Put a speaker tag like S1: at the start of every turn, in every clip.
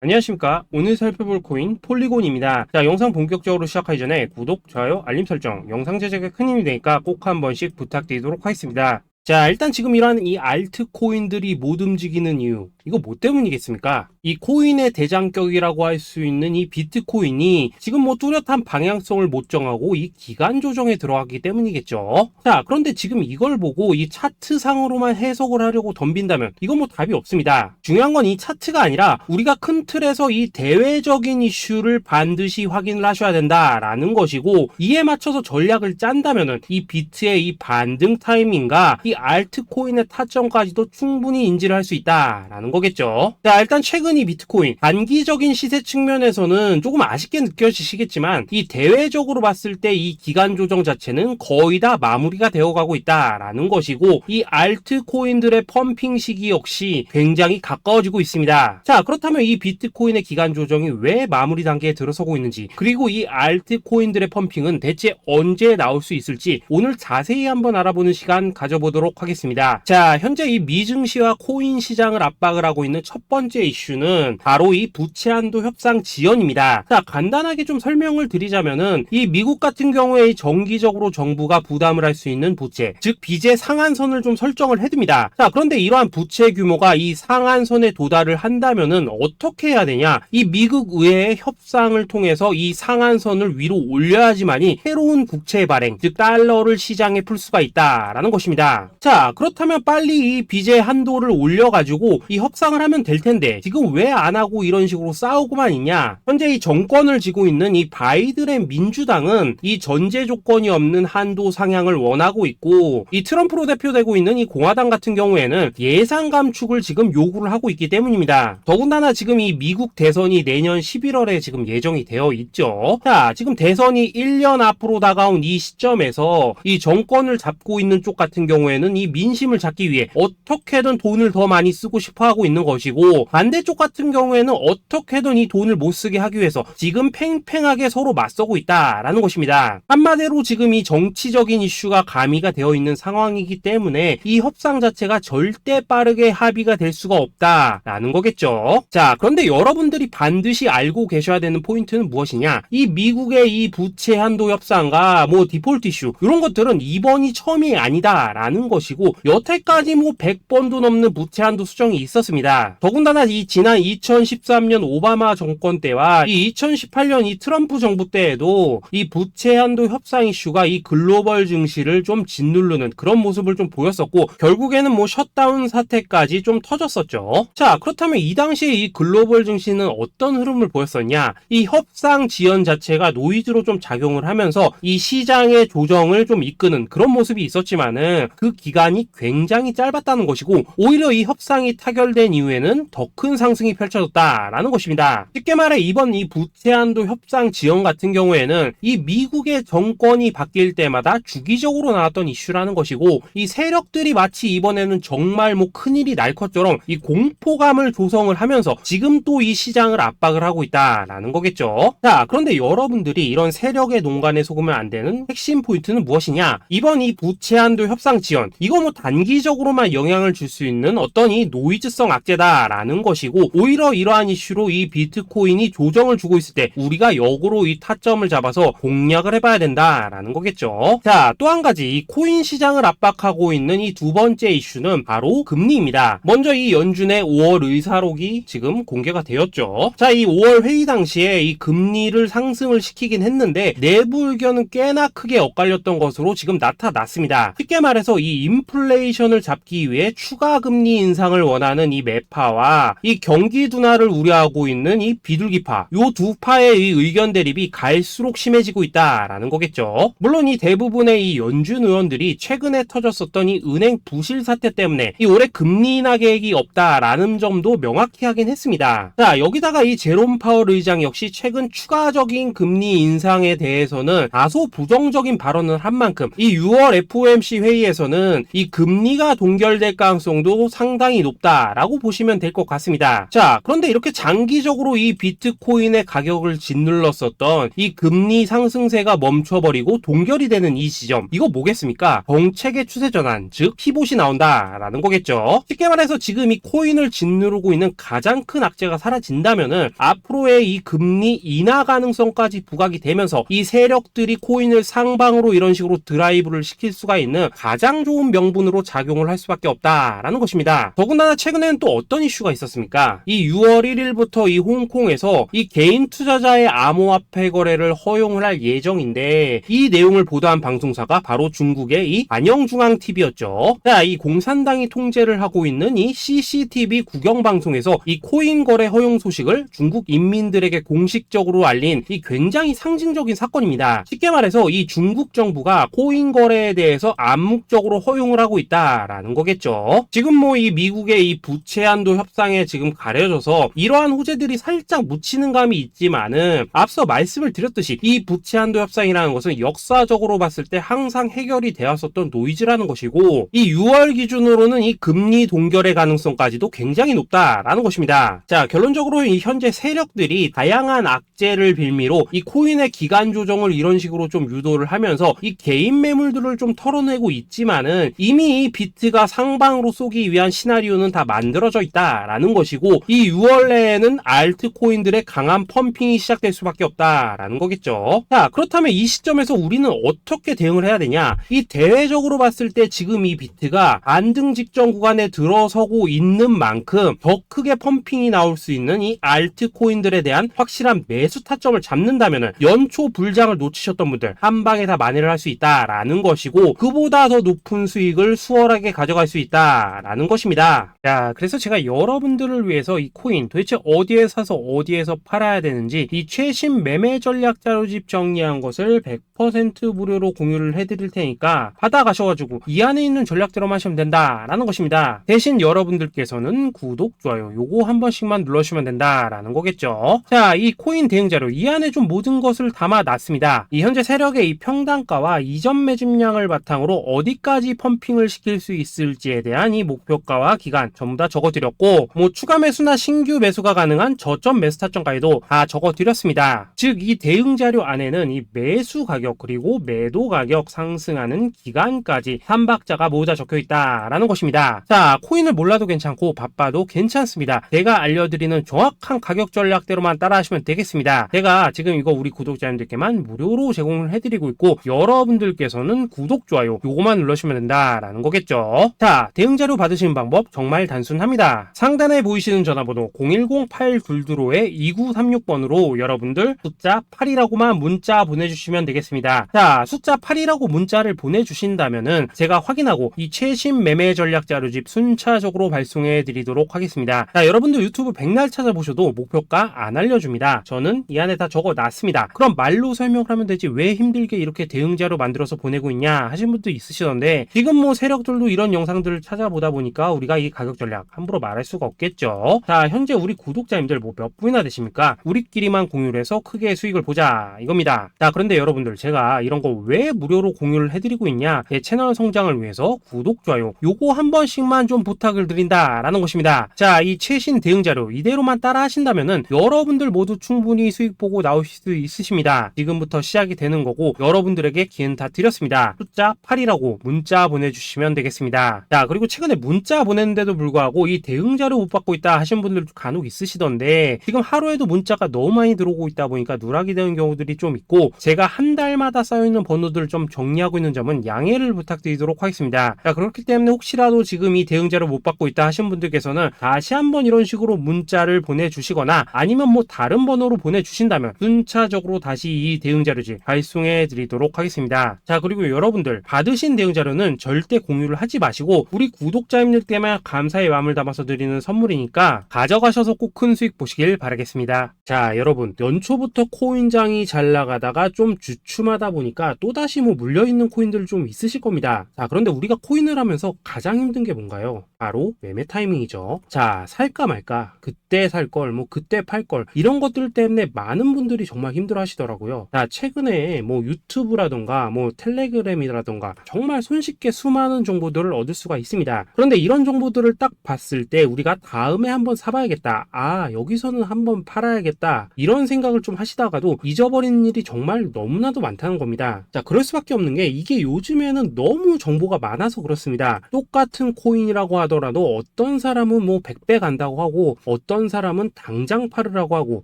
S1: 안녕하십니까. 오늘 살펴볼 코인 폴리곤입니다. 자, 영상 본격적으로 시작하기 전에 구독, 좋아요, 알림 설정, 영상 제작에 큰 힘이 되니까 꼭 한 번씩 부탁드리도록 하겠습니다. 자, 일단 지금 이러한 이 알트 코인들이 못 움직이는 이유, 이거 뭐 때문이겠습니까? 이 코인의 대장격이라고 할 수 있는 이 비트코인이 지금 뭐 뚜렷한 방향성을 못 정하고 이 기간 조정에 들어가기 때문이겠죠. 자, 그런데 지금 이걸 보고 이 차트상으로만 해석을 하려고 덤빈다면 이건 뭐 답이 없습니다. 중요한 건 이 차트가 아니라 우리가 큰 틀에서 이 대외적인 이슈를 반드시 확인을 하셔야 된다라는 것이고, 이에 맞춰서 전략을 짠다면은 이 비트의 이 반등 타이밍과 이 알트코인의 타점까지도 충분히 인지를 할 수 있다라는 거겠죠. 자, 일단 최근 이 비트코인 단기적인 시세 측면에서는 조금 아쉽게 느껴지시겠지만 이 대외적으로 봤을 때 이 기간 조정 자체는 거의 다 마무리가 되어가고 있다라는 것이고, 이 알트코인들의 펌핑 시기 역시 굉장히 가까워지고 있습니다. 자, 그렇다면 이 비트코인의 기간 조정이 왜 마무리 단계에 들어서고 있는지, 그리고 이 알트코인들의 펌핑은 대체 언제 나올 수 있을지 오늘 자세히 한번 알아보는 시간 가져보도록 하겠습니다. 자, 현재 이 미증시와 코인 시장을 압박을 하고 있는 첫 번째 이슈는 바로 이 부채 한도 협상 지연입니다. 자, 간단하게 좀 설명을 드리자면은 이 미국 같은 경우에 정기적으로 정부가 부담을 할 수 있는 부채, 즉 빚의 상한선을 좀 설정을 해둡니다. 자, 그런데 이러한 부채 규모가 이 상한선에 도달을 한다면은 어떻게 해야 되냐? 이 미국 의회의 협상을 통해서 이 상한선을 위로 올려야지만이 새로운 국채 발행, 즉 달러를 시장에 풀 수가 있다라는 것입니다. 자, 그렇다면 빨리 이 빚의 한도를 올려가지고 이 협상을 하면 될 텐데 지금 왜 안 하고 이런 식으로 싸우고만 있냐? 현재 이 정권을 쥐고 있는 이 바이든의 민주당은 이 전제 조건이 없는 한도 상향을 원하고 있고, 이 트럼프로 대표되고 있는 이 공화당 같은 경우에는 예산 감축을 지금 요구를 하고 있기 때문입니다. 더군다나 지금 이 미국 대선이 내년 11월에 지금 예정이 되어 있죠. 자, 지금 대선이 1년 앞으로 다가온 이 시점에서 이 정권을 잡고 있는 쪽 같은 경우에는 이 민심을 잡기 위해 어떻게든 돈을 더 많이 쓰고 싶어 하고 있는 것이고, 반대쪽 같은 경우에는 어떻게든 이 돈을 못 쓰게 하기 위해서 지금 팽팽하게 서로 맞서고 있다라는 것입니다. 한마디로 지금 이 정치적인 이슈가 가미가 되어 있는 상황이기 때문에 이 협상 자체가 절대 빠르게 합의가 될 수가 없다라는 거겠죠. 자, 그런데 여러분들이 반드시 알고 계셔야 되는 포인트는 무엇이냐? 이 미국의 이 부채 한도 협상과 뭐 디폴트 이슈, 이런 것들은 이번이 처음이 아니다라는 것이고, 여태까지 뭐 100번도 넘는 부채 한도 수정이 있었습니다. 더군다나 이 지난 2013년 오바마 정권 때와 이 2018년 이 트럼프 정부 때에도 이 부채 한도 협상 이슈가 이 글로벌 증시를 좀 짓누르는 그런 모습을 좀 보였었고, 결국에는 뭐 셧다운 사태까지 좀 터졌었죠. 자, 그렇다면 이 당시에 이 글로벌 증시는 어떤 흐름을 보였었냐? 이 협상 지연 자체가 노이즈로 좀 작용을 하면서 이 시장의 조정을 좀 이끄는 그런 모습이 있었지만은 그 기간이 굉장히 짧았다는 것이고, 오히려 이 협상이 타결된 이후에는 더 큰 상승이 펼쳐졌다라는 것입니다. 쉽게 말해 이번 이 부채 한도 협상 지연 같은 경우에는 이 미국의 정권이 바뀔 때마다 주기적으로 나왔던 이슈라는 것이고, 이 세력들이 마치 이번에는 정말 뭐 큰일이 날 것처럼 이 공포감을 조성을 하면서 지금 또 이 시장을 압박을 하고 있다라는 거겠죠. 자, 그런데 여러분들이 이런 세력의 농간에 속으면 안 되는 핵심 포인트는 무엇이냐? 이번 이 부채 한도 협상 지연, 이거 뭐 단기적으로만 영향을 줄 수 있는 어떤 이 노이즈성 악재다라는 것이고, 오히려 이러한 이슈로 이 비트코인이 조정을 주고 있을 때 우리가 역으로 이 타점을 잡아서 공략을 해봐야 된다라는 거겠죠. 자, 또 한 가지 이 코인 시장을 압박하고 있는 이 두 번째 이슈는 바로 금리입니다. 먼저 이 연준의 5월 의사록이 지금 공개가 되었죠. 자, 이 5월 회의 당시에 이 금리를 상승을 시키긴 했는데 내부 의견은 꽤나 크게 엇갈렸던 것으로 지금 나타났습니다. 쉽게 말해서 이 인플레이션을 잡기 위해 추가 금리 인상을 원하는 이 매파와 이 경기 둔화를 우려하고 있는 이 비둘기파, 요 두 파의 이 의견 대립이 갈수록 심해지고 있다라는 거겠죠. 물론 이 대부분의 이 연준 의원들이 최근에 터졌었던 이 은행 부실 사태 때문에 이 올해 금리 인하 계획이 없다라는 점도 명확히 하긴 했습니다. 자, 여기다가 이 제롬 파월 의장 역시 최근 추가적인 금리 인상에 대해서는 다소 부정적인 발언을 한 만큼 이 6월 FOMC 회의에서는 이 금리가 동결될 가능성도 상당히 높다라고 보시면 될 것 같습니다. 것입니다. 자, 그런데 이렇게 장기적으로 이 비트코인의 가격을 짓눌렀었던 이 금리 상승세가 멈춰버리고 동결이 되는 이 지점, 이거 뭐겠습니까? 정책의 추세 전환, 즉 피봇이 나온다라는 거겠죠. 쉽게 말해서 지금 이 코인을 짓누르고 있는 가장 큰 악재가 사라진다면은 앞으로의 이 금리 인하 가능성까지 부각이 되면서 이 세력들이 코인을 상방으로 이런 식으로 드라이브를 시킬 수가 있는 가장 좋은 명분으로 작용을 할 수밖에 없다라는 것입니다. 더군다나 최근에는 또 어떤 이슈가 있었습니까? 이 6월 1일부터 이 홍콩에서 이 개인 투자자의 암호화폐 거래를 허용을 할 예정인데, 이 내용을 보도한 방송사가 바로 중국의 이 안영중앙TV였죠. 자, 이 공산당이 통제를 하고 있는 이 CCTV 국영방송에서 이 코인 거래 허용 소식을 중국 인민들에게 공식적으로 알린 이 굉장히 상징적인 사건입니다. 쉽게 말해서 이 중국 정부가 코인 거래에 대해서 암묵적으로 허용을 하고 있다라는 거겠죠. 지금 뭐 이 미국의 이 부채 한도 협상에 지금 가려져서 이러한 호재들이 살짝 묻히는 감이 있지만은, 앞서 말씀을 드렸듯이 이 부채 한도 협상이라는 것은 역사적으로 봤을 때 항상 해결이 되었었던 노이즈라는 것이고, 이 6월 기준으로는 이 금리 동결의 가능성까지도 굉장히 높다라는 것입니다. 자, 결론적으로 이 현재 세력들이 다양한 악재를 빌미로 이 코인의 기간 조정을 이런 식으로 좀 유도를 하면서 이 개인 매물들을 좀 털어내고 있지만은, 이미 이 비트가 상방으로 쏘기 위한 시나리오는 다 만들어져 있다라는 것이고, 이 6월 내에는 알트코인들의 강한 펌핑이 시작될 수밖에 없다라는 거겠죠. 자, 그렇다면 이 시점에서 우리는 어떻게 대응을 해야 되냐? 이 대외적으로 봤을 때 지금 이 비트가 안등 직전 구간에 들어서고 있는 만큼 더 크게 펌핑이 나올 수 있는 이 알트코인들에 대한 확실한 매수 타점을 잡는다면은 연초 불장을 놓치셨던 분들 한 방에 다 만회를 할 수 있다라는 것이고, 그보다 더 높은 수익을 수월하게 가져갈 수 있다라는 것입니다. 자, 그래서 제가 여러분들을 위해서 이 코인 도대체 어디에 사서 어디에서 팔아야 되는지 이 최신 매매 전략 자료집 정리한 것을 100% 무료로 공유를 해드릴 테니까 받아가셔가지고 이 안에 있는 전략대로만 하시면 된다라는 것입니다. 대신 여러분들께서는 구독, 좋아요 요거 한 번씩만 눌러주시면 된다라는 거겠죠. 자, 이 코인 대응 자료 이 안에 좀 모든 것을 담아놨습니다. 이 현재 세력의 이 평단가와 이전 매집량을 바탕으로 어디까지 펌핑을 시킬 수 있을지에 대한 이 목표가와 기간 전부 다 적어드렸고, 뭐 추가 매수나 신규 매수가 가능한 저점 매수 타점까지도 다 적어드렸습니다. 즉 이 대응 자료 안에는 이 매수 가격 그리고 매도 가격 상승하는 기간까지 3박자가 모두 다 적혀있다라는 것입니다. 자, 코인을 몰라도 괜찮고 바빠도 괜찮습니다. 제가 알려드리는 정확한 가격 전략대로만 따라하시면 되겠습니다. 제가 지금 이거 우리 구독자님들께만 무료로 제공을 해드리고 있고, 여러분들께서는 구독, 좋아요 요거만 눌러주시면 된다라는 거겠죠. 자, 대응 자료 받으시는 방법 정말 단순합니다. 상단에 보이시는 전화번호 010-822-2936번으로 여러분들 숫자 8이라고만 문자 보내주시면 되겠습니다. 자, 숫자 8이라고 문자를 보내주신다면은 제가 확인하고 이 최신 매매 전략 자료집 순차적으로 발송해 드리도록 하겠습니다. 자, 여러분들 유튜브 백날 찾아보셔도 목표가 안 알려줍니다. 저는 이 안에 다 적어놨습니다. 그럼 말로 설명을 하면 되지 왜 힘들게 이렇게 대응 자료 만들어서 보내고 있냐 하신 분도 있으시던데, 지금 뭐 세력들도 이런 영상들을 찾아보다 보니까 우리가 이 가격 전략 함부로 말할 수가 없겠죠. 자, 현재 우리 구독자님들 뭐 몇 분이나 되십니까? 우리끼리만 공유를 해서 크게 수익을 보자 이겁니다. 자, 그런데 여러분들 제가 이런 거 왜 무료로 공유를 해드리고 있냐? 제 채널 성장을 위해서 구독, 좋아요 요거 한 번씩만 좀 부탁을 드린다라는 것입니다. 자, 이 최신 대응 자료 이대로만 따라 하신다면은 여러분들 모두 충분히 수익 보고 나오실 수 있으십니다. 지금부터 시작이 되는 거고, 여러분들에게 기회는 다 드렸습니다. 숫자 8이라고 문자 보내주시면 되겠습니다. 자, 그리고 최근에 문자 보냈는데도 불구하고 이 대응 자료 못 받고 있다 하신 분들도 간혹 있으시던데, 지금 하루에도 문자가 너무 많이 들어오고 있다 보니까 누락이 되는 경우들이 좀 있고, 제가 한 달마다 쌓여있는 번호들을 좀 정리하고 있는 점은 양해를 부탁드리도록 하겠습니다. 자, 그렇기 때문에 혹시라도 지금 이 대응 자료 못 받고 있다 하신 분들께서는 다시 한번 이런 식으로 문자를 보내주시거나 아니면 뭐 다른 번호로 보내주신다면 순차적으로 다시 이 대응 자료집 발송해 드리도록 하겠습니다. 자, 그리고 여러분들 받으신 대응 자료는 절대 공유를 하지 마시고 우리 구독자님들께만 감사의 마음을 담아서 드리는 선물이니까 가져가셔서 꼭 큰 수익 보시길 바라겠습니다. 자, 여러분 연초부터 코인장이 잘 나가다가 좀 주춤하다 보니까 또다시 뭐 물려있는 코인들 좀 있으실 겁니다. 자, 그런데 우리가 코인을 하면서 가장 힘든 게 뭔가요? 바로 매매 타이밍이죠. 자, 살까 말까, 그때 살 걸, 뭐 그때 팔 걸, 이런 것들 때문에 많은 분들이 정말 힘들어 하시더라고요. 자, 최근에 뭐 유튜브라던가 뭐 텔레그램이라던가 정말 손쉽게 수많은 정보들을 얻을 수가 있습니다. 그런데 이런 정보들을 딱 봤을 때 우리가 다음에 다음에 한번 사봐야겠다. 아, 여기서는 한번 팔아야겠다. 이런 생각을 좀 하시다가도 잊어버리는 일이 정말 너무나도 많다는 겁니다. 자, 그럴 수밖에 없는 게 이게 요즘에는 너무 정보가 많아서 그렇습니다. 똑같은 코인이라고 하더라도 어떤 사람은 뭐 100배 간다고 하고 어떤 사람은 당장 팔으라고 하고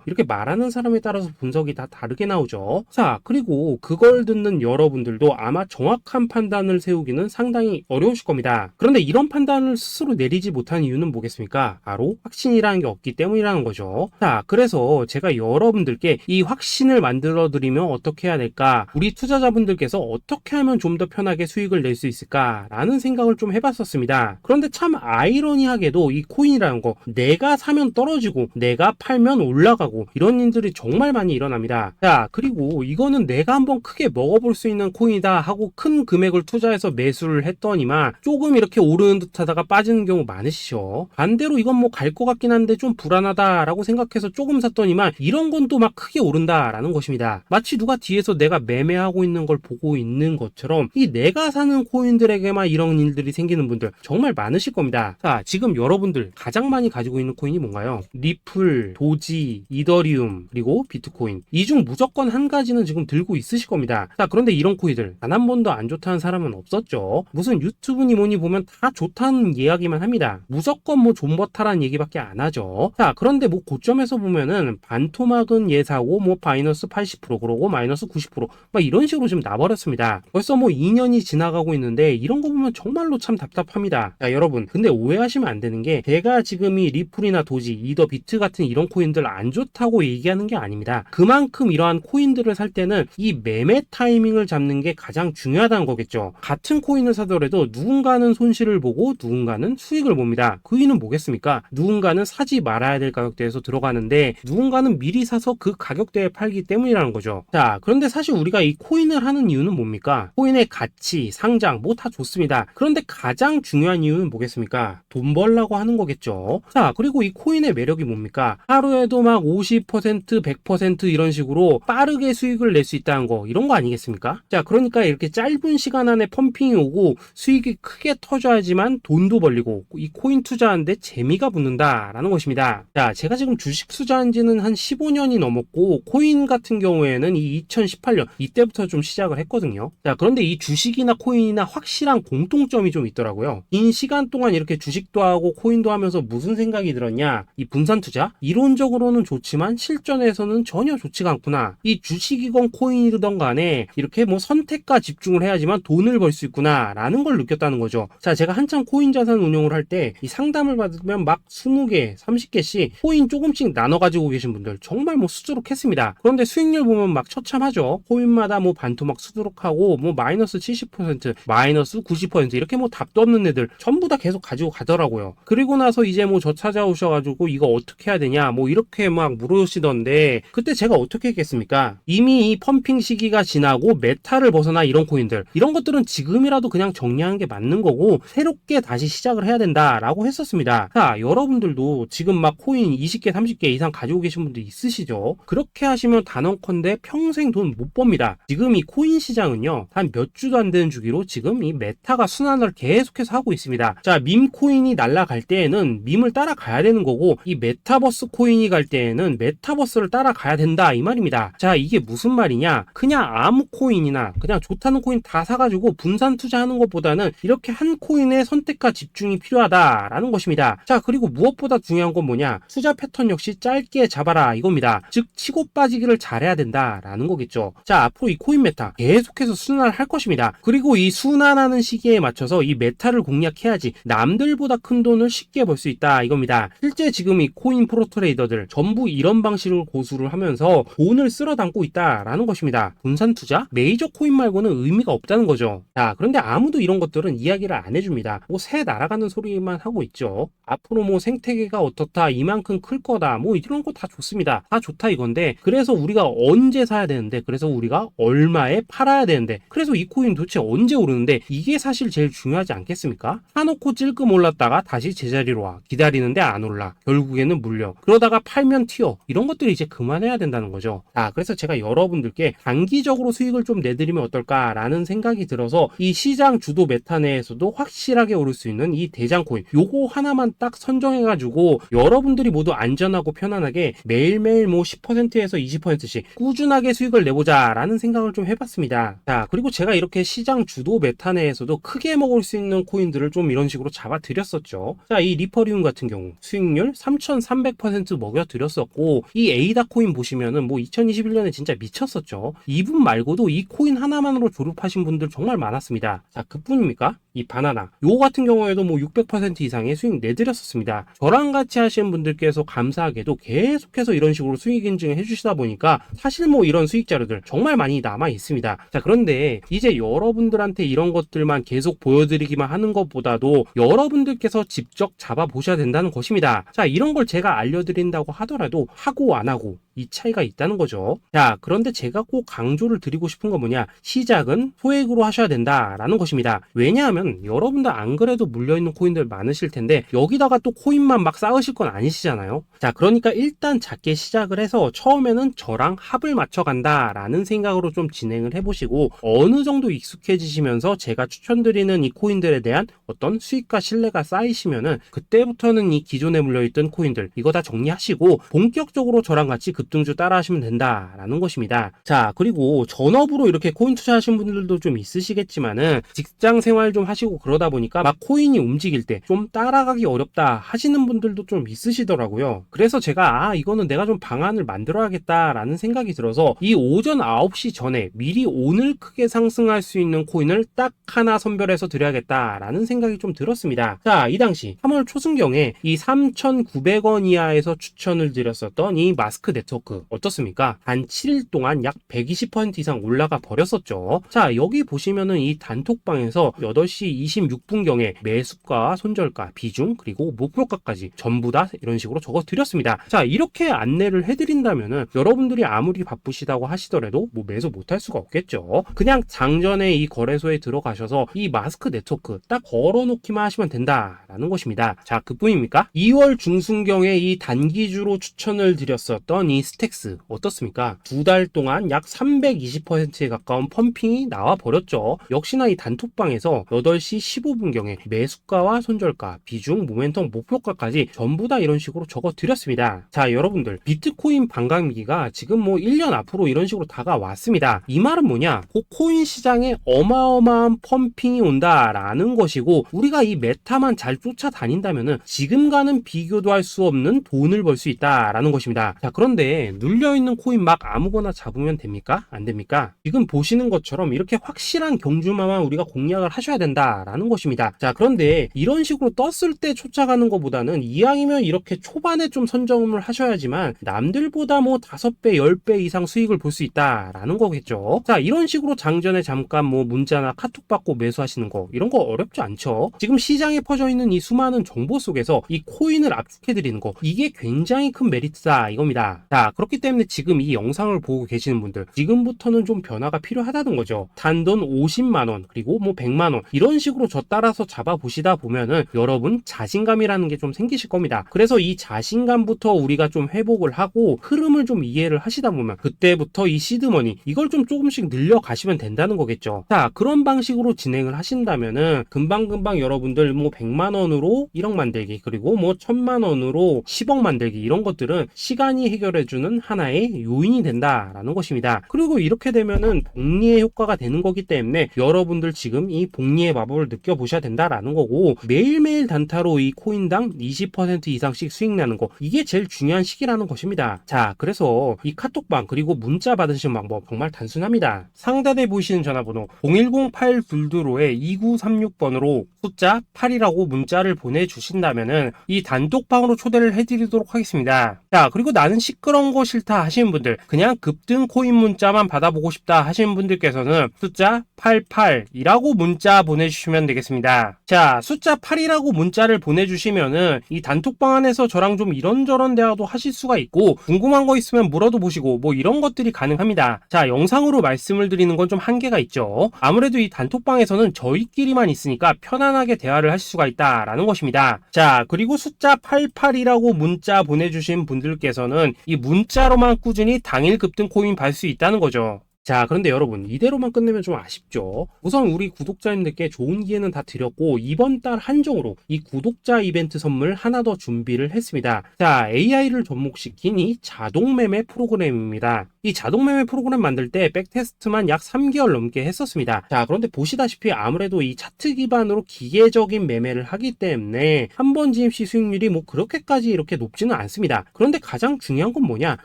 S1: 이렇게 말하는 사람에 따라서 분석이 다 다르게 나오죠. 자, 그리고 그걸 듣는 여러분들도 아마 정확한 판단을 세우기는 상당히 어려우실 겁니다. 그런데 이런 판단을 스스로 내리지 못한 이유는 뭐겠습니까? 바로 확신이라는 게 없기 때문이라는 거죠. 자, 그래서 제가 여러분들께 이 확신을 만들어 드리면 어떻게 해야 될까? 우리 투자자분들께서 어떻게 하면 좀 더 편하게 수익을 낼 수 있을까? 라는 생각을 좀 해봤었습니다. 그런데 참 아이러니하게도 이 코인이라는 거 내가 사면 떨어지고 내가 팔면 올라가고 이런 일들이 정말 많이 일어납니다. 자, 그리고 이거는 내가 한번 크게 먹어볼 수 있는 코인이다 하고 큰 금액을 투자해서 매수를 했더니만 조금 이렇게 오르는 듯 하다가 빠지는 경우 많으시죠. 반대로 이건 뭐 갈 것 같긴 한데 좀 불안하다라고 생각해서 조금 샀더니만 이런 건 또 막 크게 오른다라는 것입니다. 마치 누가 뒤에서 내가 매매하고 있는 걸 보고 있는 것처럼 이 내가 사는 코인들에게만 이런 일들이 생기는 분들 정말 많으실 겁니다. 자, 지금 여러분들 가장 많이 가지고 있는 코인이 뭔가요? 리플, 도지, 이더리움, 그리고 비트코인. 이 중 무조건 한 가지는 지금 들고 있으실 겁니다. 자, 그런데 이런 코인들 단 한 번도 안 좋다는 사람은 없었죠. 무슨 유튜브니 뭐니 보면 다 좋다는 이야기만 합니다. 무조건 뭐 존버타라는 얘기밖에 안 하죠. 자, 그런데 뭐 고점에서 보면은 반토막은 예사고 뭐 마이너스 80% 그러고 마이너스 90% 막 이런 식으로 지금 나버렸습니다. 벌써 뭐 2년이 지나가고 있는데 이런 거 보면 정말로 참 답답합니다. 자, 여러분 근데 오해하시면 안 되는 게 제가 지금 이 리플이나 도지, 이더 비트 같은 이런 코인들 안 좋다고 얘기하는 게 아닙니다. 그만큼 이러한 코인들을 살 때는 이 매매 타이밍을 잡는 게 가장 중요하다는 거겠죠. 같은 코인을 사더라도 누군가는 손실을 보고 누군가는 수익을 봅니다. 그 이유는 뭐겠습니까? 누군가는 사지 말아야 될 가격대에서 들어가는데 누군가는 미리 사서 그 가격대에 팔기 때문이라는 거죠. 자, 그런데 사실 우리가 이 코인을 하는 이유는 뭡니까? 코인의 가치, 상장 뭐 다 좋습니다. 그런데 가장 중요한 이유는 뭐겠습니까? 돈 벌라고 하는 거겠죠. 자, 그리고 이 코인의 매력이 뭡니까? 하루에도 막 50%, 100% 이런 식으로 빠르게 수익을 낼 수 있다는 거 이런 거 아니겠습니까? 자, 그러니까 이렇게 짧은 시간 안에 펌핑이 오고 수익이 크게 터져야지만 돈도 벌리고 이 코인 투자하는데 재미가 붙는다라는 것입니다. 자, 제가 지금 주식 투자한 지는 한 15년이 넘었고 코인 같은 경우에는 이 2018년 이때부터 좀 시작을 했거든요. 자, 그런데 이 주식이나 코인이나 확실한 공통점이 좀 있더라고요. 긴 시간 동안 이렇게 주식도 하고 코인도 하면서 무슨 생각이 들었냐? 이 분산 투자? 이론적으로는 좋지만 실전에서는 전혀 좋지가 않구나. 이 주식이건 코인이든 간에 이렇게 뭐 선택과 집중을 해야지만 돈을 벌 수 있구나 라는 걸 느꼈다는 거죠. 자, 제가 한참 코인 자산 운용을 할 때 이 상담을 받으면 막 20개, 30개씩 코인 조금씩 나눠 가지고 계신 분들 정말 뭐 수두룩했습니다. 그런데 수익률 보면 막 처참하죠. 코인마다 뭐 반토막 수두룩하고 뭐 마이너스 70%, 마이너스 90% 이렇게 뭐 답도 없는 애들 전부 다 계속 가지고 가더라고요. 그리고 나서 이제 뭐 저 찾아오셔가지고 이거 어떻게 해야 되냐 뭐 이렇게 막 물으시던데 그때 제가 어떻게 했겠습니까? 이미 이 펌핑 시기가 지나고 메타를 벗어나 이런 코인들 이런 것들은 지금이라도 그냥 정리하는 게 맞는 거고 새롭게 다시 시작을 해야 된다라고 했었습니다. 자, 여러분들도 지금 막 코인 20개, 30개 이상 가지고 계신 분들 있으시죠? 그렇게 하시면 단언컨대 평생 돈 못 법니다. 지금 이 코인 시장은요 한 몇 주도 안 되는 주기로 지금 이 메타가 순환을 계속해서 하고 있습니다. 자, 밈 코인이 날아갈 때에는 밈을 따라가야 되는 거고 이 메타버스 코인이 갈 때에는 메타버스를 따라가야 된다 이 말입니다. 자, 이게 무슨 말이냐? 그냥 아무 코인이나 그냥 좋다는 코인 다 사가지고 분산 투자하는 것보다는 이렇게 한 코인에 선택과 집중이 필요하다라는 것입니다. 자, 그리고 무엇보다 중요한 건 뭐냐? 투자 패턴 역시 짧게 잡아라 이겁니다. 즉 치고 빠지기를 잘해야 된다라는 거겠죠. 자, 앞으로 이 코인 메타 계속해서 순환을 할 것입니다. 그리고 이 순환하는 시기에 맞춰서 이 메타를 공략해야지 남들보다 큰 돈을 쉽게 벌 수 있다 이겁니다. 실제 지금 이 코인 프로 트레이더들 전부 이런 방식을 고수를 하면서 돈을 쓸어 담고 있다라는 것입니다. 분산 투자? 메이저 코인 말고는 의미가 없다는 거죠. 자, 그런데 아무도 이런 것들은 이야기를 안 해줍니다. 뭐 새 날아가는 소리만 하고 있죠. 앞으로 뭐 생태계가 어떻다, 이만큼 클 거다, 뭐 이런 거 다 좋습니다. 다 좋다 이건데 그래서 우리가 언제 사야 되는데 그래서 우리가 얼마에 팔아야 되는데 그래서 이 코인 도대체 언제 오르는데 이게 사실 제일 중요하지 않겠습니까? 사놓고 찔끔 올랐다가 다시 제자리로 와 기다리는데 안 올라 결국에는 물려 그러다가 팔면 튀어 이런 것들이 이제 그만해야 된다는 거죠. 자, 그래서 제가 여러분들께 단기적으로 수익을 좀 내드리면 어떨까라는 생각이 들어서 이 시장 주도 메타 내에서도 확실하게 오를 수 있는 이 대장 코인 요거 하나만 딱 선정해 설정해가지고 여러분들이 모두 안전하고 편안하게 매일매일 뭐 10%에서 20%씩 꾸준하게 수익을 내보자 라는 생각을 좀 해봤습니다. 자, 그리고 제가 이렇게 시장 주도 메타 내에서도 크게 먹을 수 있는 코인들을 좀 이런 식으로 잡아드렸었죠. 자, 이 리퍼리움 같은 경우 수익률 3300% 먹여드렸었고, 이 에이다 코인 보시면은 뭐 2021년에 진짜 미쳤었죠. 이분 말고도 이 코인 하나만으로 졸업하신 분들 정말 많았습니다. 자, 그뿐입니까? 이 바나나 요거 같은 경우에도 뭐 600% 이상의 수익 내드렸었습니다. 저랑 같이 하시는 분들께서 감사하게도 계속해서 이런 식으로 수익 인증을 해주시다 보니까 사실 뭐 이런 수익 자료들 정말 많이 남아 있습니다. 자, 그런데 이제 여러분들한테 이런 것들만 계속 보여드리기만 하는 것보다도 여러분들께서 직접 잡아보셔야 된다는 것입니다. 자, 이런 걸 제가 알려드린다고 하더라도 하고 안 하고 이 차이가 있다는 거죠. 자, 그런데 제가 꼭 강조를 드리고 싶은 건 뭐냐, 시작은 소액으로 하셔야 된다라는 것입니다. 왜냐하면 여러분들 안 그래도 물려있는 코인들 많으실 텐데 여기다가 또 코인만 막 쌓으실 건 아니시잖아요. 자, 그러니까 일단 작게 시작을 해서 처음에는 저랑 합을 맞춰 간다라는 생각으로 좀 진행을 해보시고, 어느 정도 익숙해지시면서 제가 추천드리는 이 코인들에 대한 어떤 수익과 신뢰가 쌓이시면은 그때부터는 이 기존에 물려있던 코인들 이거 다 정리하시고 본격적으로 저랑 같이 급등주 따라 하시면 된다라는 것입니다. 자, 그리고 전업으로 이렇게 코인 투자하시는 분들도 좀 있으시겠지만은 직장 생활 좀 하시고 그러다 보니까 막 코인이 움직일 때 좀 따라가기 어렵다 하시는 분들도 좀 있으시더라고요. 그래서 제가 이거는 내가 좀 방안을 만들어야겠다라는 생각이 들어서 이 오전 9시 전에 미리 오늘 크게 상승할 수 있는 코인을 딱 하나 선별해서 드려야겠다라는 생각이 좀 들었습니다. 자, 이 당시 3월 초순경에 이 3,900원 이하에서 추천을 드렸었던 이 마스크 네트워크 어떻습니까? 단 7일 동안 약 120% 이상 올라가 버렸었죠. 자, 여기 보시면은 이 단톡방에서 8시 26분경에 매수가, 손절가, 비중, 그리고 목표가까지 전부 다 이런 식으로 적어 드렸습니다. 자, 이렇게 안내를 해드린다면은 여러분들이 아무리 바쁘시다고 하시더라도 뭐 매수 못할 수가 없겠죠. 그냥 장전에 이 거래소에 들어가셔서 이 마스크 네트워크 딱 걸어놓기만 하시면 된다라는 것입니다. 자, 그뿐입니까? 2월 중순경에 이 단기주로 추천을 드렸었던 이 스택스 어떻습니까? 2달 동안 약 320%에 가까운 펌핑이 나와 버렸죠. 역시나 이 단톡방에서 8시 15분경에 매수가와 손절가, 비중, 모멘텀, 목표가까지 전부 다 이런 식으로 적어 드렸습니다. 자, 여러분들 비트코인 반감기가 지금 뭐 1년 앞으로 이런 식으로 다가왔습니다. 이 말은 뭐냐? 코인 시장에 어마어마한 펌핑이 온다라는 것이고, 우리가 이 메타만 잘 쫓아다닌다면은 지금과는 비교도 할 수 없는 돈을 벌 수 있다라는 것입니다. 자, 그런데 눌려있는 코인 막 아무거나 잡으면 됩니까? 안 됩니까? 지금 보시는 것처럼 이렇게 확실한 경주마만 우리가 공략을 하셔야 된다라는 것입니다. 자, 그런데 이런 식으로 떴을 때 쫓아가는 것보다는 이왕이면 이렇게 초반에 좀 선점을 하셔야지만 남들보다 뭐 5배, 10배 이상 수익을 볼 수 있다라는 거겠죠. 자, 이런 식으로 장전에 잠깐 뭐 문자나 카톡 받고 매수하시는 거 이런 거 어렵지 않죠. 지금 시장에 퍼져 있는 이 수많은 정보 속에서 이 코인을 압축해드리는 거, 이게 굉장히 큰 메리트다 이겁니다. 자, 그렇기 때문에 지금 이 영상을 보고 계시는 분들 지금부터는 좀 변화가 필요하다는 거죠. 단돈 50만원 그리고 뭐 100만원 이런 식으로 저 따라서 잡아보시다 보면은 여러분 자신감이라는 게 좀 생기실 겁니다. 그래서 이 자신감부터 우리가 좀 회복을 하고 흐름을 좀 이해를 하시다 보면 그때부터 이 시드머니 이걸 좀 조금씩 늘려가시면 된다는 거겠죠. 자, 그런 방식으로 진행을 하신다면은 금방금방 여러분들 뭐 100만원으로 1억 만들기 그리고 뭐 1000만원으로 10억 만들기 이런 것들은 시간이 해결해주는 하나의 요인이 된다라는 것입니다. 그리고 이렇게 되면은 복리의 효과가 되는 거기 때문에 여러분들 지금 이 복리의 마법을 느껴보셔야 된다라는 거고, 매일매일 단타로 이 코인당 20% 이상씩 수익 나는 거, 이게 제일 중요한 시기라는 것입니다. 자, 그래서 이 카톡방 그리고 문자 받으시는 방법 정말 단순합니다. 상단에 보이시는 전화번호 010-822-2936번으로 숫자 8이라고 문자를 보내주신다면은 이 단톡방으로 초대를 해드리도록 하겠습니다. 자, 그리고 나는 시끄러운 거 싫다 하시는 분들, 그냥 급등 코인 문자만 받아보고 싶다 하시는 분들께서는 숫자 88이라고 문자 보내주시면 되겠습니다. 자, 숫자 8이라고 문자를 보내주시면은 이 단톡방 안에서 저랑 좀 이런저런 대화도 하실 수가 있고, 궁금한 거 있으면 물어도 보시고 뭐 이런 것들이 가능합니다. 자, 영상으로 말씀을 드리는 건 좀 한계가 있죠. 아무래도 이 단톡방에서는 저희끼리만 있으니까 편안하게 대화를 하실 수가 있다라는 것입니다. 자, 그리고 숫자 88이라고 문자 보내주신 분들께서는 이 문자로만 꾸준히 당일 급등 코인 받을 수 있다는 거죠. 자, 그런데 여러분, 이대로만 끝내면 좀 아쉽죠? 우선 우리 구독자님들께 좋은 기회는 다 드렸고, 이번 달 한정으로 이 구독자 이벤트 선물 하나 더 준비를 했습니다. 자, AI를 접목시킨 이 자동 매매 프로그램입니다. 이 자동 매매 프로그램 만들 때 백테스트만 약 3개월 넘게 했었습니다. 자, 그런데 보시다시피 아무래도 이 차트 기반으로 기계적인 매매를 하기 때문에 한 번 진입 시 수익률이 뭐 그렇게까지 이렇게 높지는 않습니다. 그런데 가장 중요한 건 뭐냐?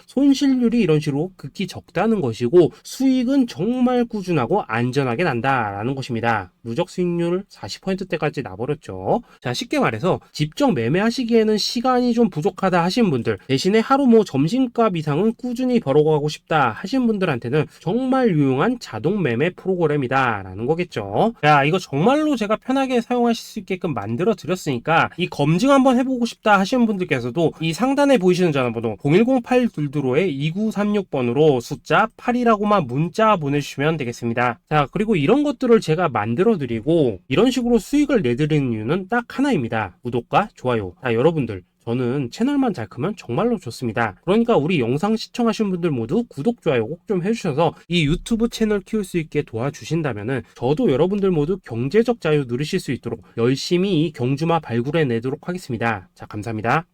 S1: 손실률이 이런 식으로 극히 적다는 것이고, 수익은 정말 꾸준하고 안전하게 난다라는 것입니다. 누적 수익률 40%대까지 나버렸죠. 자, 쉽게 말해서 직접 매매하시기에는 시간이 좀 부족하다 하신 분들, 대신에 하루 뭐 점심값 이상은 꾸준히 벌어가고 싶다 하신 분들한테는 정말 유용한 자동 매매 프로그램이다 라는 거겠죠. 자, 이거 정말로 제가 편하게 사용하실 수 있게끔 만들어 드렸으니까 이 검증 한번 해보고 싶다 하시는 분들께서도 이 상단에 보이시는 전화번호 010-8222-2936번으로 숫자 8이라고만 문자 보내주시면 되겠습니다. 자, 그리고 이런 것들을 제가 만들어 드리고 이런 식으로 수익을 내드리는 이유는 딱 하나입니다. 구독과 좋아요. 자, 여러분들, 저는 채널만 잘 크면 정말로 좋습니다. 그러니까 우리 영상 시청하신 분들 모두 구독, 좋아요 꼭 좀 해주셔서 이 유튜브 채널 키울 수 있게 도와주신다면은 저도 여러분들 모두 경제적 자유 누리실 수 있도록 열심히 이 경주마 발굴해 내도록 하겠습니다. 자, 감사합니다.